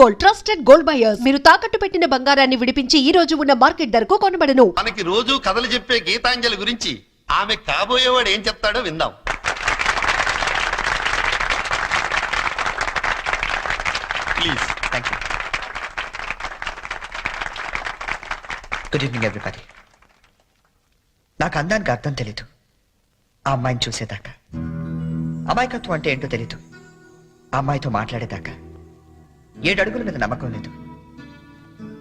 Gold, trusted gold buyers. మీరు తాకట్టు పెట్టిన బంగారాన్ని విడిపించి ఈ రోజు ఉన్న మార్కెట్ ధరకు కొనబడను. మనకి రోజు కథలు చెప్పే గీతాంజలి గురించి ఆమె కాబోయేవాడు ఏం చెప్తాడో విందాం. Please. Thank you. Good evening everybody. నాకు అందానికి అర్థం తెలీదు. ఆ అమ్మాయిని చూసేదాకా, అమాయకత్వం అంటే ఏంటో తెలీదు. ఆ అమ్మాయితో మాట్లాడేదాకా, 7 అడుగుల మీద నమ్మకం లేదు.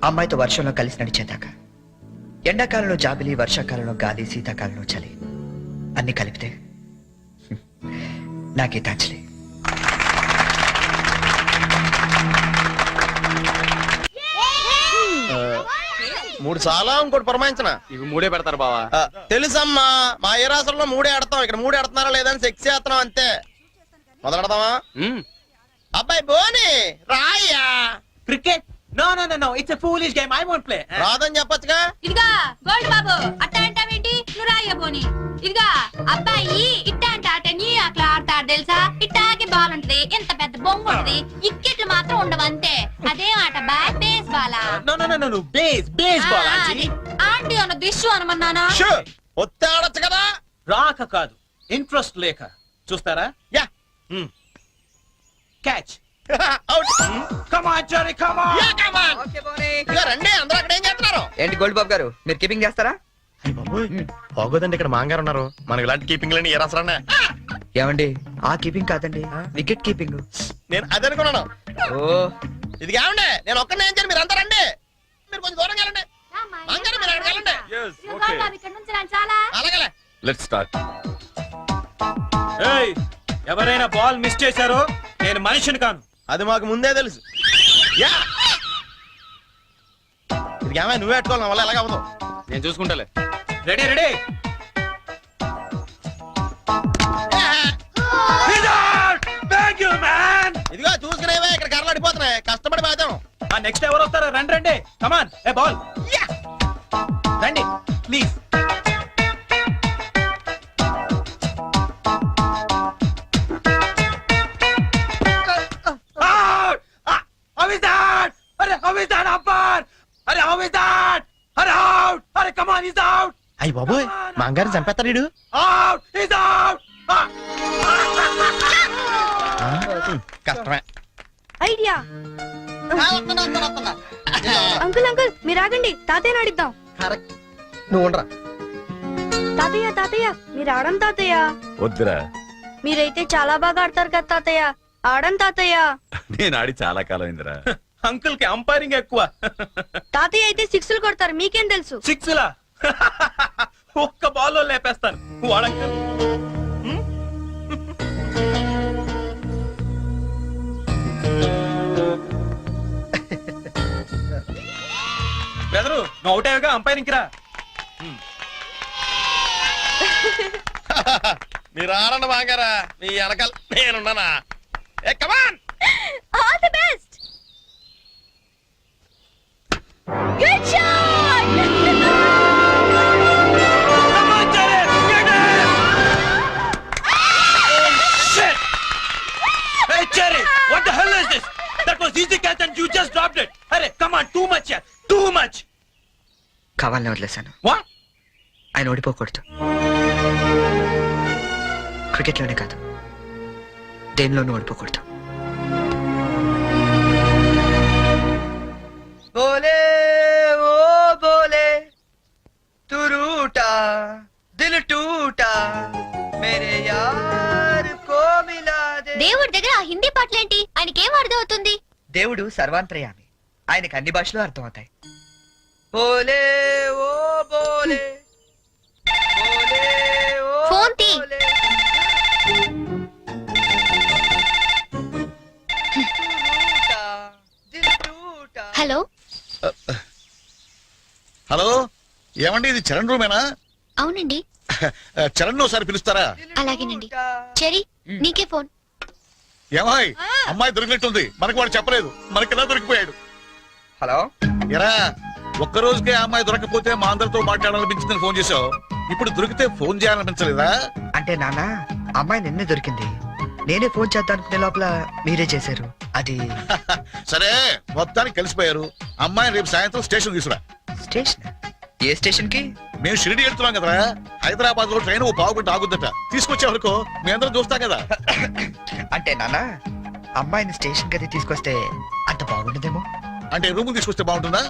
అమ్మాయితో వర్షంలో కలిసి నడిచేదాకా, ఎండాకాలంలో జాబిలి, వర్షాకాలంలో గాలి, శీతాకాలంలో చలి అన్ని కలిపితే నా గీతాంజలి. మూడు చాలా ఇంకోటి పురమాయించిన ఇవి 3 పెడతారు బావా. తెలుసమ్మా, మా ఏ రాష్ట్రంలో 3 ఆడతాం, ఇక్కడ 3 ఆడుతున్నారా లేదని సెక్స్ చేస్తున్నాం అంతే. మొదలెడదామా? అబ్బాయి బోని రాయ్యా. Cricket? No no no no, it's a foolish game. I won't play. రాదని చెప్పొచ్చుగా. ఇదిగా గోల్డ్ బాబు, అట్ట అంటావేంటి? నువ్వు రాయ్య బోని. ఇదిగా అబ్బాయి ఇట్ట అంట ఆట నీ అట్లా ఆడతాడు తెలుసా? ఇట్టాకి బాల్ ఉంటది, ఎంత పెద్ద బొంగు ఉంటది, ఇక్కెట్లు మాత్రం ఉండవు అంతే. అదే ఆట బాల్, బేస్ బాలా? No no no no, baseball aunty. Aunty అన్న దిష్యు అనమన్నానా? ఒత్తి ఆడొచ్చు కదా. రాక కాదు, ఇంట్రెస్ట్ లేక. చూస్తారా? Yeah. Catch. Out. Come on Jerry, come on. Yeah come on. ఇదిగో రండి, అందరూ అక్కడ ఏం చేస్తున్నారు? ఏంటి గోల్డ్ బాబు గారు, మీరు కీపింగ్ చేస్తారా? బాగోదండి, ఇక్కడ మాంగారు ఉన్నారు. మనకి ఇలాంటి కీపింగ్ లని ఏ రాసరా? ఏమండి, ఆ కీపింగ్ కాదండి, వికెట్ కీపింగ్. నేను అదే అనుకున్నాను. ఓ, ఇది కావండి, నేను ఒక్కనే ఏం చేయను, మీరు అంతా రండి. మీరు కొంచెం దూరం వెళ్ళండి. మాంగారు మీరు అక్కడికి వెళ్ళండి. ఇదిగో గోల్డ్ బాబు ఇక్కడ నుంచి రండి చాలా. అలాగే. Let's start. ఏయ్, ఎవరైనా బాల్ మిస్ చేశారో నేను మనిషిని కాను. అది మాకు ముందే తెలుసు. యా. ఇది ఏమై నువ్వే పెట్టుకోవాలి, నా వల్ల ఎలాగ అవ్వదు. నేను చూసుకుంటాలే. Ready ready. ఇదిగో చూసుకునేవే, ఇక్కడ కర్రలు అడిపోతున్నాయి, కష్టపడి బాధ్యం. నెక్స్ట్ ఎవరు వస్తారో? రండి రండి, కమాన్. ఏ బాల్ రండి ప్లీజ్. అయ్యి బాబోయ్, మా అంగారు చంపేస్తాడు. కష్టమే. ఐడియా. అంకుల్ అంకుల్ మీరు ఆగండి, తాతయ్యని అడిద్దాం. కరెక్ట్, నువ్వు ఉండరా. తాతయ్య తాతయ్య మీరు ఆడం తాతయ్య. వద్దురా, మీరైతే చాలా బాగా ఆడతారు కదా తాతయ్య, ఆడం తాతయ్య. నేను ఆడి చాలా కాలం అయిందిరా. అంకుల్ కి అంపైరింగ్ ఎక్కువ. తాతయ్య అయితే 6లు కొడతారు, మీకేం తెలుసు? 6లా? ఒక్క బాల్లో లేపేస్తాను వాడంకల్. బెదరు, నువ్వు అవుట్ అయ్యాగా అంపైరింగ్ రా. మీరు ఆడండి మాంగారా, మీ వెనకాల నేనున్నానా. Hey come on. All the best. Good shot. Come on, Jerry, get it! Oh, shit! Hey, Jerry, what the hell is this? That was easy catch and you just dropped it. Hey, come on, too much here, too much. కావాలని వదిలేశాను. What? ఆయన ఓడిపోకూడదు. క్రికెట్లోనే కాదు, దేనిలోనూ ఓడిపోకూడదు. బోలే ఓ బోలే తు రూటా దిల్ టూటా మేరే యార్ కో మిలా they. దేవుడి దగ్గర ఆ హిందీ పాటలేంటి? ఆయనకేం అర్థం అవుతుంది? దేవుడు సర్వాంతర్యామి, ఆయనకు అన్ని భాషలు అర్థం అవుతాయి. బోలే ఓ బోలే బోలే ఓ ఫోన్ తీ. బోలే. హలో హలో, ఏమండి ఇది చరణ్ రూమేనా? అవునండి. చరణ్ ఒకసారి పిలుస్తారా? అలాగేనండి. చెరీ, నీకే ఫోన్. ఏమాయ్, అమ్మాయి దొరికినట్టుంది, మనకు వాడు చెప్పలేదు, మనకి ఎలా దొరికిపోయాడు? హలో, ఎరా, ఒక్క రోజుకే అమ్మాయి దొరకపోతే మా అందరితో మాట్లాడాలనిపించిందని ఫోన్ చేసావు, ఇప్పుడు దొరికితే ఫోన్ చేయాలనిపించలేదా? అంటే నాన్న, అమ్మాయి నిన్నే దొరికింది, నేనే ఫోన్ చేద్దాం అనుకునే లోపల మీరే చేశారు. అది సరే మొత్తానికి కలిసిపోయారు. అమ్మాయిని రేపు సాయంత్రం స్టేషన్ తీసుకురా. స్టేషన్. ఏ స్టేషన్ కి? మేము షిరిడి వెళ్తున్నాం కదా, హైదరాబాద్ లో ట్రైన్ ఓ పావుగంట ఆగుద్దట. తీసుకొచ్చే వరకు మీ అందరం చూస్తాం కదా. అంటే నాన్న, అమ్మాయిని స్టేషన్ గది తీసుకొస్తే అంత బాగుండదేమో. అంటే రూమ్ తీసుకొస్తే బాగుంటుందా?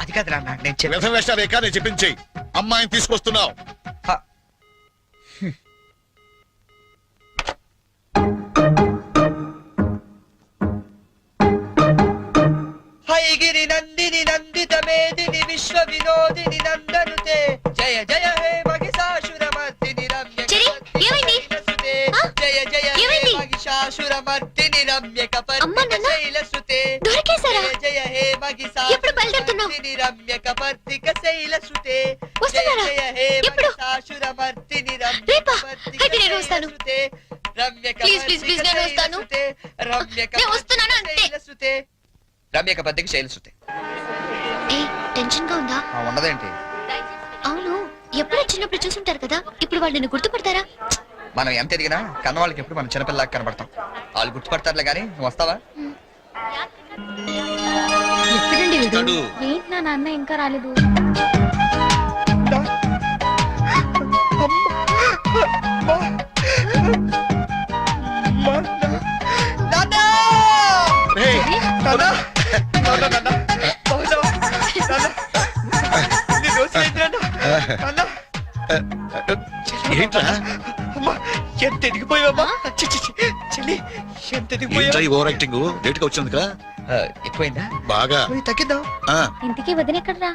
అది కాదు నాన్న, నేను చెప్పాను. వ్యర్థం వేషాలేక నేను చెప్పించేయి. అమ్మాయిని తీసుకొస్తున్నావు. హైగిరి నందిని నందిత మేదిని విశ్వ వినోదిని నందనుతే జయ జయ హే మహిషాసురమర్దిని రమ్య చెరి, ఏమైంది? ఆ? జయ జయ హే ఏమైంది? మహిషాసురమర్దిని రమ్య అమ్మా, నాన్న? శైలసుతే దొరికేశారా? జయ జయ హే ఎప్పుడు బయలుదేరుతున్నావ్? మహిషాసురమర్దిని రమ్య కపర్దిక శైలసుతే వస్తున్నారా? జయ జయ హే ఎప్పుడు? మహిషాసురమర్దిని రమ్య రేపా? కపర్దిక అయితే నేను వస్తాను. శైలసుతే రమ్య ప్లీజ్, ప్లీజ్, ప్లీజ్, నేను వస్తాను. శైలసుతే రమ్య నేను వస్తున్నాను అంతే. శైలసుతే రమ్య కపర్దిక శైలసుతే. టెన్షన్ గా ఉందా? ఉన్నదేంటి? అవును, ఎప్పుడు చిన్నప్పుడు చూసుంటారు కదా, ఇప్పుడు వాళ్ళు నిన్ను గుర్తుపడతారా? మనం ఎంత ఎదిగినా కన్న వాళ్ళకి ఎప్పుడు మనం చిన్నపిల్లలాగా కనబడతాం. వాళ్ళు గుర్తుపడతారులే గానీ నువ్వు వస్తావా? ఎప్పుడండి వస్తాడు. ఏంటి నా నాన్న ఇంకా రాలేదు? రేయ్, ఏంట్రా ఎంత ఎదిగిపోయావమ్మా? చెల్లి ఎంత ఏంట్రా ఈ ఓవర్ యాక్టింగ్? లేట్ గా వచ్చింది కదా. ఎక్కువైందా? బాగా తగ్గిద్దాం. ఆ, ఇంటికి వదినెక్కడ్రా?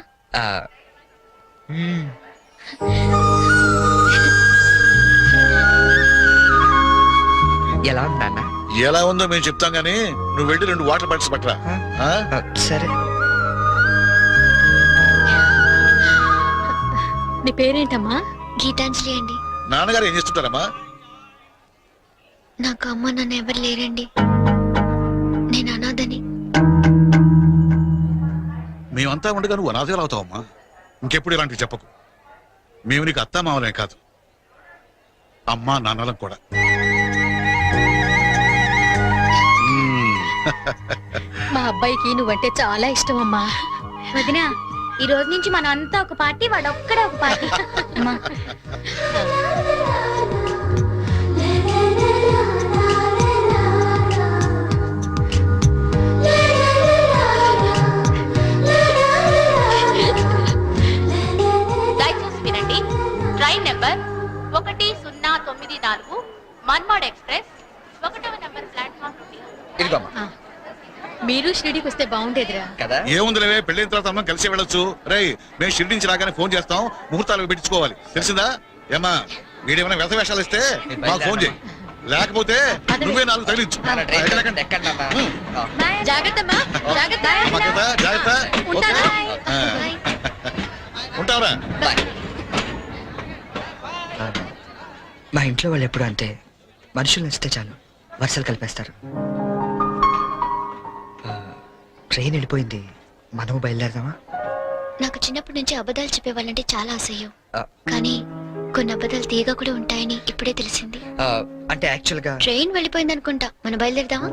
ఎలా ఉంది నాన్న? ఎలా ఉందో మేము చెప్తాం గానీ నువ్వు వెళ్ళి 2 వాటర్ బాటిల్స్ పట్టరా. ఆ? సరే. నీ పేరేంటమ్మా? గీతాంజలి అండి. నాన్నగారు ఏం చేస్తుంటారమ్మా? నాకు అమ్మ నాన్న ఎవరు లేరండి, నేను అనాథని. మేమంతా ఉండగా నువ్వు అనాథలు అవుతావమ్మా. ఇంకెప్పుడు ఇలాంటివి చెప్పకు. మేము నీకు అత్తా మావలే కాదు, అమ్మా నాన్నలం కూడా. మా అబ్బాయికి నువ్వంటే చాలా ఇష్టం అమ్మా. వదినా, ఈ రోజు నుంచి మనం అంతా ఒక పార్టీ, వాడు ఒక్కడే ఒక పార్టీ. అమ్మా. దయచేసి వినండి. ట్రైన్ నెంబర్ 1094 మన్మాడ్ ఎక్స్ప్రెస్ 1వ నెంబర్ ప్లాట్ఫామ్ నుండి. ఇదిగోమ్మా. మీరు షిరిడికి వస్తే బాగుండేదిరా. కదా? ఏముందిలేవే, పెళ్ళైన తర్వాత మనం కలిసి వెళ్ళొచ్చు. రేయ్, మేము షిరిడి నుంచి రాగానే ఫోన్ చేస్తాం, ముహూర్తాలు పెట్టించుకోవాలి. తెలిసిందా? ఏమా వీడేమైనా వ్యర్థ వేషాలు ఇస్తే మాకు ఫోన్ చేయి, లేకపోతే నువ్వే 4 తగిలించు. ఎక్కండి నాన్న. జాగ్రత్తమ్మా, జాగ్రత్త. జాగ్రత్త. ఓకే, ఉంటావరా? మా ఇంట్లో వాళ్ళు ఎప్పుడు అంతే, మనుషులు నచ్చితే చాలు వరుసలు కలిపేస్తారు. ట్రైన్ వెళ్ళిపోయింది, మనము బయలుదేరదామా? నాకు చిన్నప్పటి నుంచి అబద్ధాలు చెప్పేవాళ్ళంటే చాలా అసహ్యం, ఆ, కానీ కొన్ని అబద్ధాలు తీగా కూడా ఉంటాయని ఇప్పుడే తెలిసింది. అంటే యాక్చువల్ గా ట్రైన్ వెళ్ళిపోయింది అనుకుంటా, మనం బయలుదేరదామా?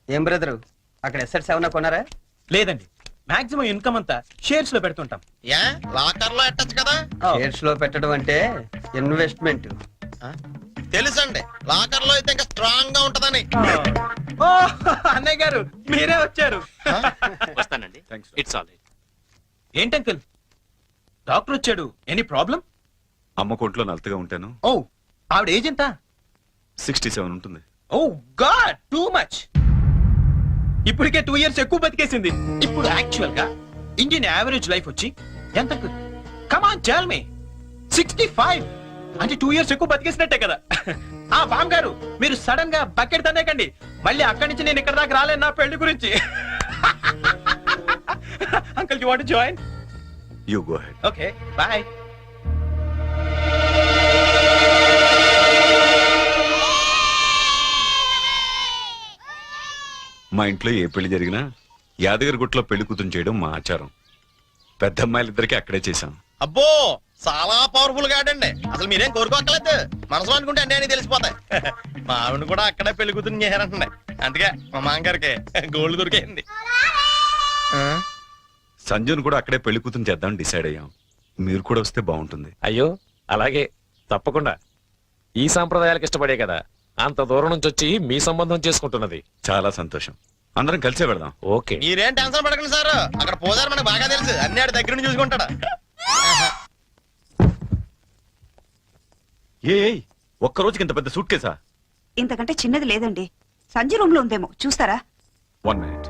ఏం బ్రదరు, అక్కడ ఎస్ఎట్స్ ఏమన్నా కొన్నారా? లేదండి, మాక్సిమం ఇన్కమ్ అంతా షేర్స్ లో పెడుతుంటాం. ఏ లాకర్ లో ఎట్టచ్చు కదా. షేర్స్ లో పెట్టడం అంటే ఇన్వెస్ట్మెంట్. తెలుసండి, లాకర్ లో అయితే ఇంకా స్ట్రాంగ్ గా ఉంటదని. ఓ, అన్నయ్య గారు మీరే వచ్చారు. వస్తానండి. It's all right. ఏంటి అంకుల్, డాక్టర్ వచ్చాడు, ఎనీ ప్రాబ్లం? అమ్మ కొంట్లో నలతగా ఉంటాను. ఓ, ఆవిడ ఏజ్ ఎంత? 67 ఉంటుంది. ఓ గాడ్, టూ మచ్. ఇప్పటికే 2 years ఎక్కువ బతికేసింది. ఇప్పుడు యాక్చువల్ గా ఇండియన్ యావరేజ్ లైఫ్ వచ్చి ఎంత? Come on tell me. 65 అంటే 2 years ఎక్కువ బతికేసినట్టే కదా. ఆ బామ్ గారు, మీరు సడన్ గా బకెట్ తనేకండి, మళ్ళీ అక్కడి నుంచి నేను ఇక్కడ దాకా రాలేను నా పెళ్లి గురించి. Uncle you want to join? You go head. Okay, bye. మా ఇంట్లో ఏ పెళ్లి జరిగినా యాదగిరి గుట్లో పెళ్లి కూతురు చేయడం మా ఆచారం. పెద్ద అమ్మాయిలిద్దరికీ అక్కడే చేశాం. అబ్బో చాలా పవర్ఫుల్ గాడండి. అసలు మీరేం కోరుకోక్కర్లేదు, మనసులో అనుకుంటే అన్నీ అని తెలిసిపోతాయి. మా ఆవిడ కూడా అక్కడే పెళ్లి కూతురు చేశారంటండి. అందుకే మా మామగారికి గోల్డ్ దొరికింది. సంజయ్ కూడా అక్కడే పెళ్లి కూతురు చేద్దాం డిసైడ్ అయ్యాం. మీరు కూడా వస్తే బాగుంటుంది. అయ్యో అలాగే తప్పకుండా. ఈ సాంప్రదాయాలకు ఇష్టపడే కదా అంత దూరం నుంచి వచ్చి మీ సంబంధం చేసుకుంటున్నది. చాలా సంతోషం. అందరం కలిసే వెళదాం. ఓకే. మీరేం టెన్షన్ పడకండి సార్, అక్కడ పోదారు మనకు బాగా తెలుసు, అన్ని ఆడి దగ్గర నుంచి చూసుకుంటాడు. ఒక్క రోజుకి ఇంత పెద్ద సూట్ కేసా? ఇంతకంటే చిన్నది లేదండి. సంజయ్ రూమ్ లో ఉందేమో చూస్తారా? 1 minute.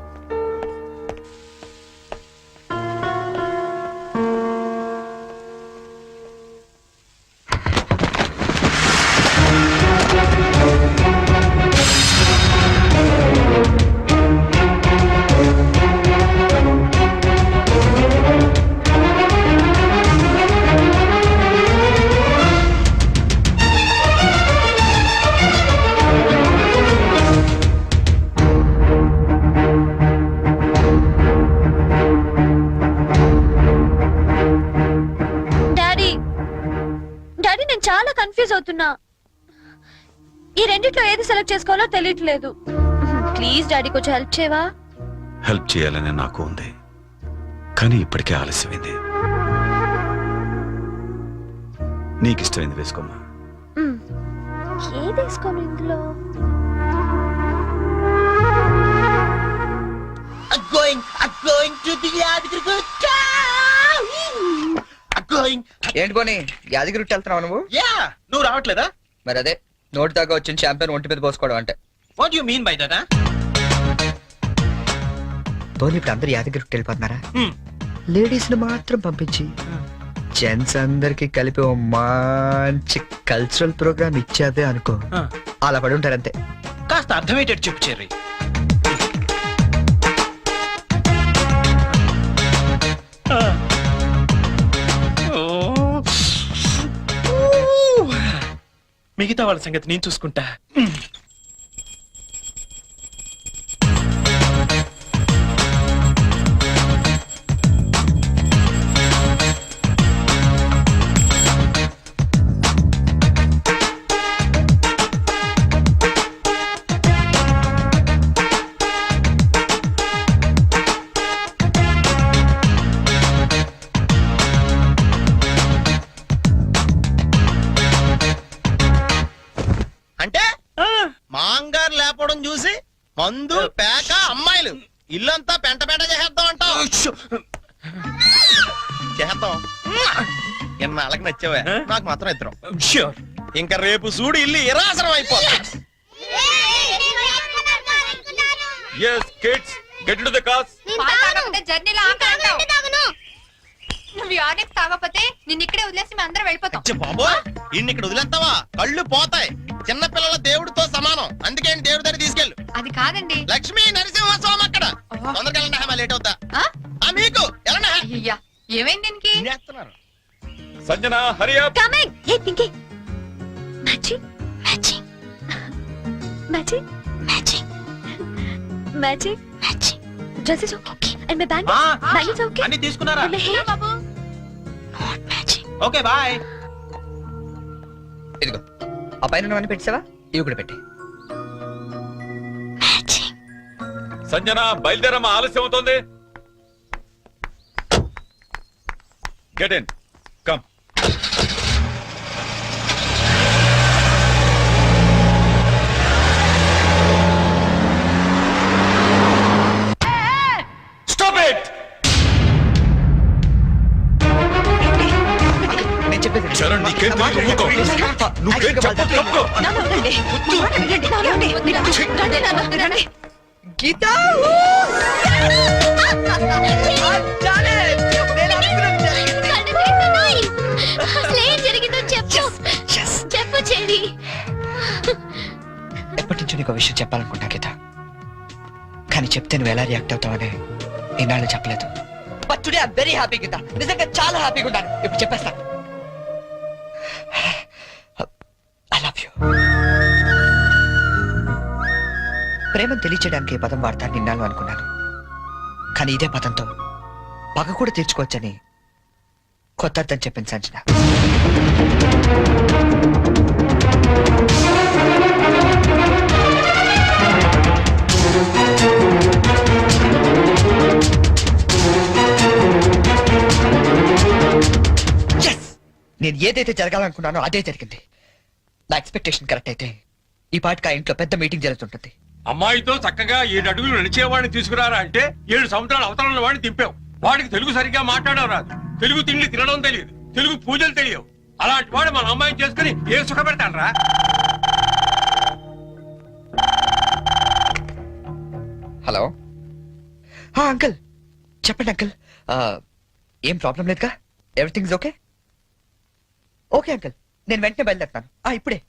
డాడీ డాడీ నేను చాలా కన్ఫ్యూజ్ అవుతున్నా. ఈ రెండిట్లో ఏది సెలెక్ట్ చేసుకోవాలో తెలియట్లేదు. ప్లీజ్ డాడీ కొంచెం హెల్ప్ చేయవా? హెల్ప్ చేయాలని నాకు ఉంది, కానీ ఇప్పటికే ఆలస్యమైంది. నీకు ఇష్టమైంది వేసుకోమ్మా. ఏది వేసుకోను ఇందులో? ఏంటి పోనీ యాదగిరి వెళ్తున్నావు నువ్వు? యా, నువ్వు రావట్లేదా? మరి అదే నోటి దాకా వచ్చిన ఛాంపియన్ ఒంటి మీద పోసుకోవడం అంటే. What you mean by that? పోనీ ఇప్పుడు అందరు యాదగిరి వెళ్ళిపోతున్నారా? లేడీస్ ని మాత్రం పంపించి జెంట్స్ అందరికి కలిపి ఓ మంచి కల్చరల్ ప్రోగ్రామ్ ఇచ్చావే అనుకో, అలా పడి ఉంటారు అంతే. కాస్త అర్థమయ్యేటట్టు చెప్పు చెర్రీ. మిగతా వాళ్ళ సంగతి నేను చూసుకుంటా. అంటే మాంగారు లేపడం చూసి మందు పేక అమ్మాయిలు ఇల్లంతా పెంట పెంట చేసేద్దాం అంటావు. చేద్దాం. ఎన్నాళ్ళకి నచ్చావే, నాకు మాత్రం ఇద్దరం. Sure. ఇంకా రేపు చూడు ఇల్లు ఇరాసరం అయిపోతా. Yes, kids, get into the cars. జర్నీలో నువ్వు యానికి తాగపోతే నిన్ను ఇక్కడే వదిలేసి మేము అందరం వెళ్ళిపోతాం. బాబో ఇన్ని ఇక్కడ వదిలేస్తావా? కళ్ళు పోతాయి. చిన్న పిల్లల దేవుడితో సమానం, అందుకే దేవుడి దగ్గర తీసుకెళ్ళు. అది కాదండి. లక్ష్మీ నరసింహస్వామి అక్కడ. తొందరగా వెళ్ళండి, లేట్ అవుతా. మీకు వెళ్ళండి. అయ్యా ఏమైంది దీనికి? తినేస్తున్నారు. Sanjana, hurry up. Coming. Hey Pinky. Matching matching matching matching matching matching. Dress is okay and my bag is okay. అన్ని తీసుకున్నారా? బాబు నాట్ మ్యాచింగ్. Okay boy. ఇదిగో ఆ పైన ఉన్నవన్నీ పెట్టావా? ఇవి కూడా పెట్టి. సంజన బయలుదేరమ్మా, ఆలస్యం అవుతోంది. Get in, come. Stop it. నేను చెప్పేది చరణ్, నీకేం తెలియదు, ఊరుకో. నువ్వేం చెప్పొద్దు, తప్పుకో. గీత చెప్పు చెడి. ఎప్పటి నుంచో నీకు విషయం చెప్పాలనుకుంటా గీత, కానీ చెప్తే నువ్వు ఎలా రియాక్ట్ అవుతావని ఈనాళ్ళు చెప్పలేదు. But today I very happy Geeta, నిజంగా చాలా హ్యాపీగా ఉంటాను. ఇప్పుడు చెప్పేస్తా. I love you. ప్రేమను తెలియచేయడానికి ఈ పదం వాడతాను నిన్నాళ్ళు అనుకున్నాను, కానీ ఇదే పదంతో పగ కూడా తీర్చుకోవచ్చని కొత్త అర్థం చెప్పింది సంజన. Yes! నేను ఏదైతే జరగాలనుకున్నానో అదే జరిగింది. నా ఎక్స్పెక్టేషన్ కరెక్ట్ అయితే ఈ పాటికి ఆ ఇంట్లో పెద్ద మీటింగ్ జరుగుతుంటుంది. అమ్మాయితో చక్కగా 7 అడుగులు నడిచేవాడిని తీసుకురారా అంటే 7 సంవత్సరాల అవతల వాడిని దింపావు. వాడికి తెలుగు సరిగ్గా మాట్లాడడం రాదు, తెలుగు తిండి తినడం తెలియదు, తెలుగు పూజలు తెలియవు. అలాంటి వాడు మన అమ్మాయిని చేసుకుని ఏ సుఖపెడతానరా? హలో అంకుల్, చెప్పండి అంకుల్. ఏం ప్రాబ్లం లేదుగా? Everything okay? ఓకే అంకుల్, నేను వెంటనే బయలుదేరుతాను. ఇప్పుడే.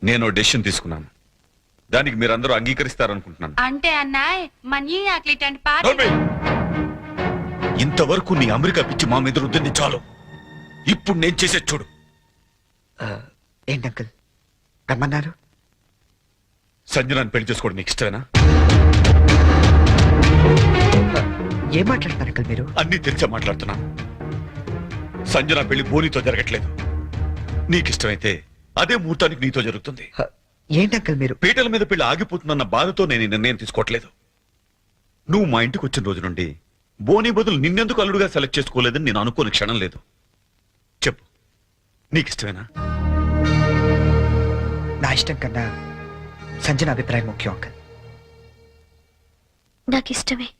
నేను డెసిషన్ తీసుకున్నాను. దానికి మీరందరూ అంగీకరిస్తారనుకుంటున్నాను. అంటే అన్నాయ్ మనీ ఆకలిటండి పాట నోర్మి! ఇంతవరకు నీ అమెరికా పిచ్చి మా మీద రుద్దింది చాలు. ఇప్పుడు నేను చేసే చూడు. ఏంటి అంకుల్ రమ్మన్నారు? సంజనాన్ని పెళ్లి చేసుకోవడం నీకు ఇష్టమేనా? ఏం మాట్లాడుతున్నారు అంకుల్ మీరు? అన్నీ తెలిసే మాట్లాడుతున్నాను. సంజన పెళ్లి బోనితో జరగట్లేదు. నీకిష్టమైతే అదే ముహూర్తానికి నీతో జరుగుతుంది. ఏంటి అంకుల్ మీరు? పీటల మీద పెళ్లి ఆగిపోతుందన్న బాధతో నేను ఈ నిర్ణయం తీసుకోవట్లేదు. నువ్వు మా ఇంటికి వచ్చిన రోజు నుండి బోని బదులు నిన్నెందుకు అల్లుడుగా సెలెక్ట్ చేసుకోలేదని నేను అనుకోని క్షణం లేదు. చెప్పు, నీకిష్టమేనా? నా ఇష్టం కన్నా సంజన అభిప్రాయం ముఖ్యం అంకుల్. నాకిష్టమే.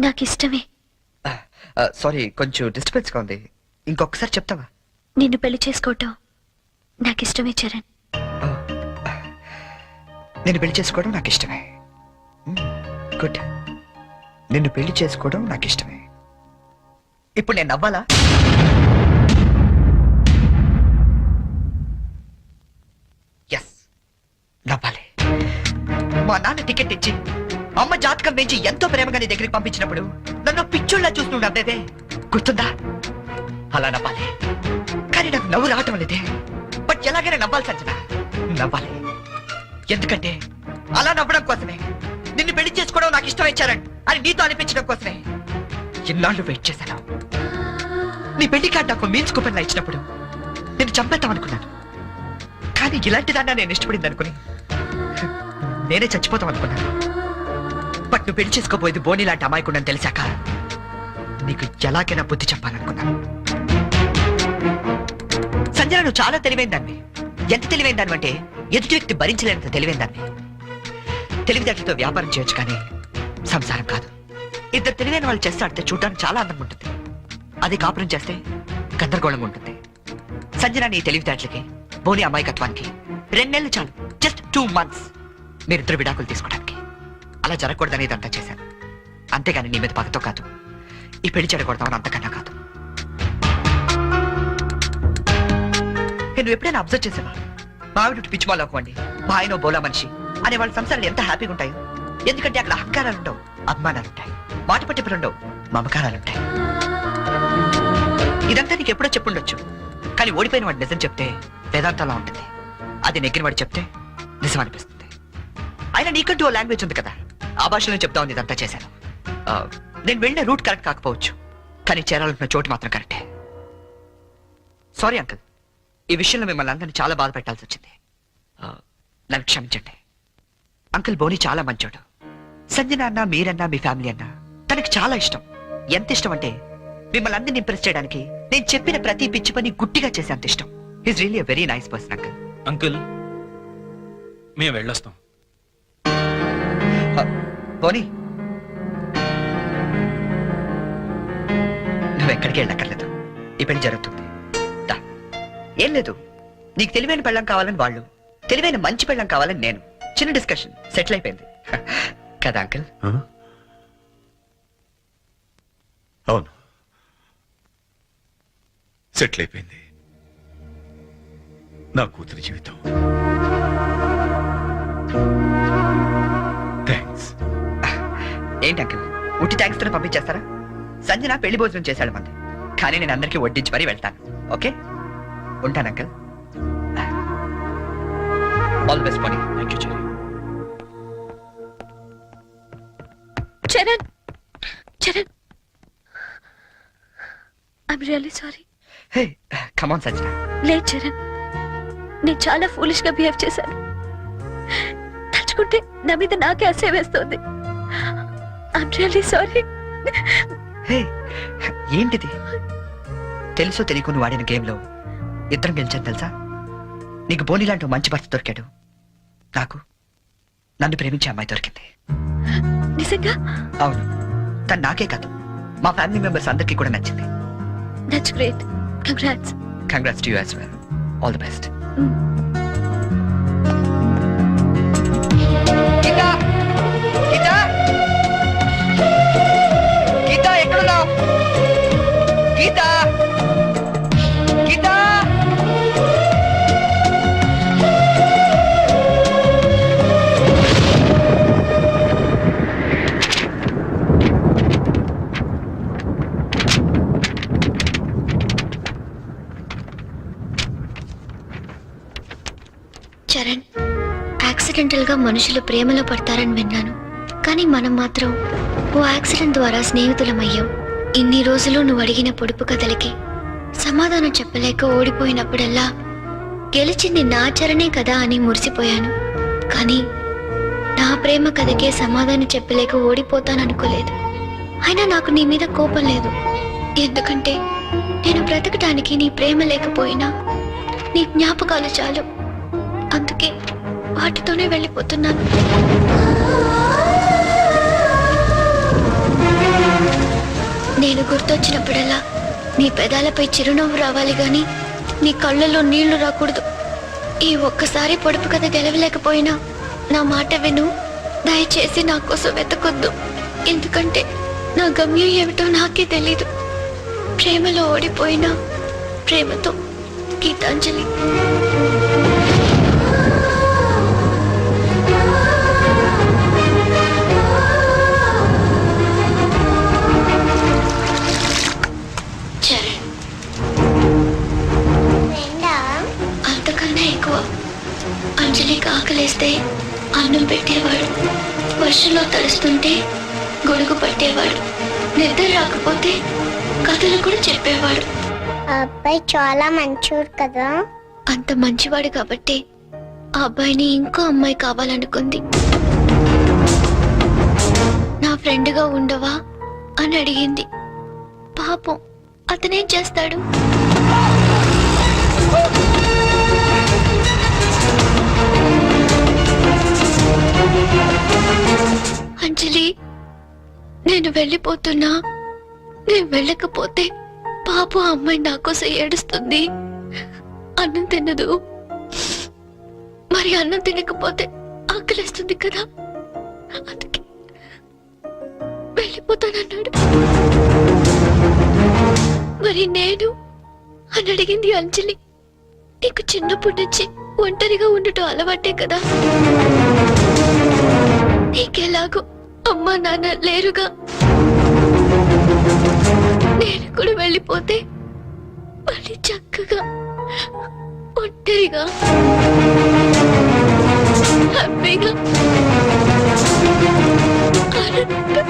నాకిష్టమే. సారీ, కొంచెం డిస్టర్బెన్స్ గా ఉంది. ఇంకొకసారి చెప్తావా? నిన్ను పెళ్లి చేసుకోవటం నాకిష్టమే చరణ్. నేను పెళ్లి చేసుకోవడం నాకు ఇష్టమే. గుడ్. నిన్ను పెళ్లి చేసుకోవడం నాకు ఇష్టమే. ఇప్పుడు నేను నవ్వాలా? ఎస్, నవ్వాలి. మా నాన్న టికెట్ ఇచ్చి అమ్మ జాతకం వేసి ఎంతో ప్రేమగా నీ దగ్గరికి పంపించినప్పుడు నన్ను పిచ్చోళ్ళ చూస్తుండే గుర్తుందా? అలా నవ్వాలి. కానీ నాకు నవ్వు రావటం లేదే. బట్ ఎలాగైనా నవ్వాలి సంజన, నవ్వాలి. ఎందుకంటే అలా నవ్వడం కోసమే, నిన్ను పెళ్లి చేసుకోవడం నాకు ఇష్టం ఇచ్చారని అని నీతో అనిపించడం కోసమే ఎన్నాళ్ళు వెయిట్ చేశాను. నీ పెళ్లి కార్డు నాకు మీల్స్ కూపన్లా ఇచ్చినప్పుడు నేను చంపేద్దాం అనుకున్నాను. కానీ ఇలాంటి దాన్ని నేను ఇష్టపడింది అనుకుని నేనే చచ్చిపోతాం అనుకున్నాను. బట్ నువ్వు పెళ్లి చేసుకోబోయేది బోని లాంటి అమాయకుండని తెలిసాక నీకు ఎలాగైనా బుద్ధి చెప్పాలనుకున్నాను. సంజన, నువ్వు చాలా తెలివైన దాన్ని. ఎంత తెలివైన దాన్ని అంటే ఎదుటి వ్యక్తి భరించలేనంత తెలివైన దాన్ని. తెలివితేటలతో వ్యాపారం చేయొచ్చు కానీ సంసారం కాదు. ఇద్దరు తెలివైన వాళ్ళు చేస్తే ఆడితే చూడడానికి చాలా అందంగా ఉంటుంది. అది కాపురం చేస్తే గందరగోళంగా ఉంటుంది. సంజన నీ తెలివితేటలకి, బోని అమాయకత్వానికి 2 నెలలు చాలు. జస్ట్ 2 months మీరిద్దరు విడాకులు తీసుకోవడానికి. అలా జరగకూడదని ఇదంతా చేశాను. అంతేగాని నీ మీద పగతో కాదు, ఈ పెళ్లి చెడకూడదామని అంతకన్నా కాదు. నువ్వు ఎప్పుడైనా అబ్జర్వ్ చేసావా? మావిడు పిచ్చిమాలో అవ్వండి, మా ఆయన బోలా మనిషి అనే వాళ్ళ సంసారాలు ఎంత హ్యాపీగా ఉంటాయో. ఎందుకంటే అక్కడ అహంకారాలు ఉండవు, అభిమానాలు ఉంటాయి, మాట పట్టింపులు ఉండవు, మమకారాలు ఉంటాయి. ఇదంతా నీకు ఎప్పుడో చెప్పుండొచ్చు, కానీ ఓడిపోయిన వాడు నిజం చెప్తే వేదాంతంలా ఉంటుంది. అది నెగ్గిన వాడు చెప్తే నిజం అనిపిస్తుంది. అయినా నీకంటూ ఓ లాంగ్వేజ్ ఉంది కదా, ఆ భాషలో చెప్తామని ఇదంతా చేశాను. నేను వెళ్ళిన రూట్ కరెక్ట్ కాకపోవచ్చు, కానీ చేరాలనుకున్న చోటు మాత్రం కరెక్టే. సారీ అంకుల్, ఈ విషయంలో మిమ్మల్ని అందరినీ చాలా బాధ పెట్టాల్సి వచ్చింది. నన్ను క్షమించండి. అంకుల్ బోని చాలా మంచోడు. సంజన అన్న, మీరన్నా, మీ ఫ్యామిలీ అన్నా తనకి చాలా ఇష్టం. ఎంత ఇష్టం అంటే మిమ్మల్ని అందరినీ ఇంప్రెస్ చేయడానికి నేను చెప్పిన ప్రతి పిచ్చి పని గుట్టిగా చేసే అంత ఇష్టం. Is really very nice person uncle. Uncle, మేము వెళ్ళొస్తాం. బోని, నువ్వు ఎక్కడికి వెళ్ళక్కర్లేదు. ఈ పెళ్లి జరుగుతుంది. దా. ఏం లేదు, నీకు తెలివైన పెళ్ళం కావాలని వాళ్ళు, తెలివైన మంచి పెళ్ళం కావాలని నేను. చిన్న డిస్కషన్ సెటిల్ అయిపోయింది కదా అంకుల్? అవును, సెటిల్ అయిపోయింది నా కూతురి జీవితం. థ్యాంక్స్. ఏంటి అంకుల్, ఉట్టి థ్యాంక్స్ తో పంపించేస్తారా? సంజన పెళ్లి భోజనం చేశాడు మంది, కానీ నేను అందరికీ వడ్డించి మరీ వెళ్తాను. ఓకే, ఉంటాను అంకుల్. ఆల్ ది బెస్ట్ పోనీ. Thank you cherry. Charan, Charan, I'm really sorry. Hey come on Sanjana. లేదు చరణ్, నేను చాలా ఫూలిష్ గా బిహేవ్ చేశాను. తలుచుకుంటే నా మీద నాకే అసహ్యం వేస్తుంది. I'm really sorry. హే ఏంటిది? తెలుసో తెలియకు నువ్వు ఆడిన గేమ్ లో ఇద్దరం గెలిచాను తెలుసా? నీకు బోని లాంటి మంచి భర్త దొరికాడు, నాకు నన్ను ప్రేమించే అమ్మాయి దొరికింది. నిజంగా? అవును, తను నాకే కాదు మా ఫ్యామిలీ మెంబర్స్ అందరికీ కూడా నచ్చింది. That's great. Congrats. Congrats to you as well. All the best. Geeta, Geeta, Geeta ఎక్కడున్నావు? గీతా, గీతా. చరణ్, యాక్సిడెంటల్ గా మనుషులు ప్రేమలో పడతారని విన్నాను, కానీ మనం మాత్రం ఓ యాక్సిడెంట్ ద్వారా స్నేహితులమయ్యాం. ఇన్ని రోజులు నువ్వు అడిగిన పొడుపు కథలకి సమాధానం చెప్పలేక ఓడిపోయినప్పుడల్లా గెలిచింది నా చరణే కదా అని మురిసిపోయాను. కానీ నా ప్రేమ కథకే సమాధానం చెప్పలేక ఓడిపోతాననుకోలేదు. అయినా నాకు నీ మీద కోపం లేదు, ఎందుకంటే నేను బ్రతకటానికి నీ ప్రేమ లేకపోయినా నీ జ్ఞాపకాలు చాలు. అందుకే వాటితోనే వెళ్ళిపోతున్నాను. నేను గుర్తొచ్చినప్పుడల్లా నీ పెదాలపై చిరునవ్వు రావాలి గాని నీ కళ్ళలో నీళ్లు రాకూడదు. ఈ ఒక్కసారి పొడుపు కథ గెలవలేకపోయినా నా మాట విను. దయచేసి నా కోసం వెతకొద్దు, ఎందుకంటే నా గమ్యం ఏమిటో నాకే తెలీదు. ప్రేమలో ఓడిపోయినా ప్రేమతో, గీతాంజలి. అంతకన్నా ఎక్కువ. అంజలికి ఆకలేస్తే అన్నం పెట్టేవాడు, వర్షంలో తడుస్తుంటే గొడుగు పట్టేవాడు, నిద్ర రాకపోతే కథలు కూడా చెప్పేవాడు. అబ్బాయి చాలా మంచివాడు కదా. అంత మంచివాడు కాబట్టి ఆ అబ్బాయిని ఇంకో అమ్మాయి కావాలనుకుంది. నా ఫ్రెండ్గా ఉండవా అని అడిగింది. పాపం అతనేం చేస్తాడు? అంజలి, నేను వెళ్ళిపోతున్నా. నేను వెళ్ళకపోతే పాపం అమ్మాయి నా కోసం ఏడుస్తుంది. అన్నం తినదు, మరి అన్నం తినకపోతే ఆకలిస్తుంది కదా, అందుకే వెళ్ళిపోతానన్నాడు. మరి నేను అని అడిగింది అంజలి. నీకు చిన్నప్పటి నుంచి ఒంటరిగా ఉండటం అలవాటే కదా, నీకెలాగో అమ్మా నాన్న లేరుగా. నేను కూడా వెళ్ళిపోతే మళ్ళీ చక్కగా ఒంటరిగా హ్యాపీగా ఆనందంగా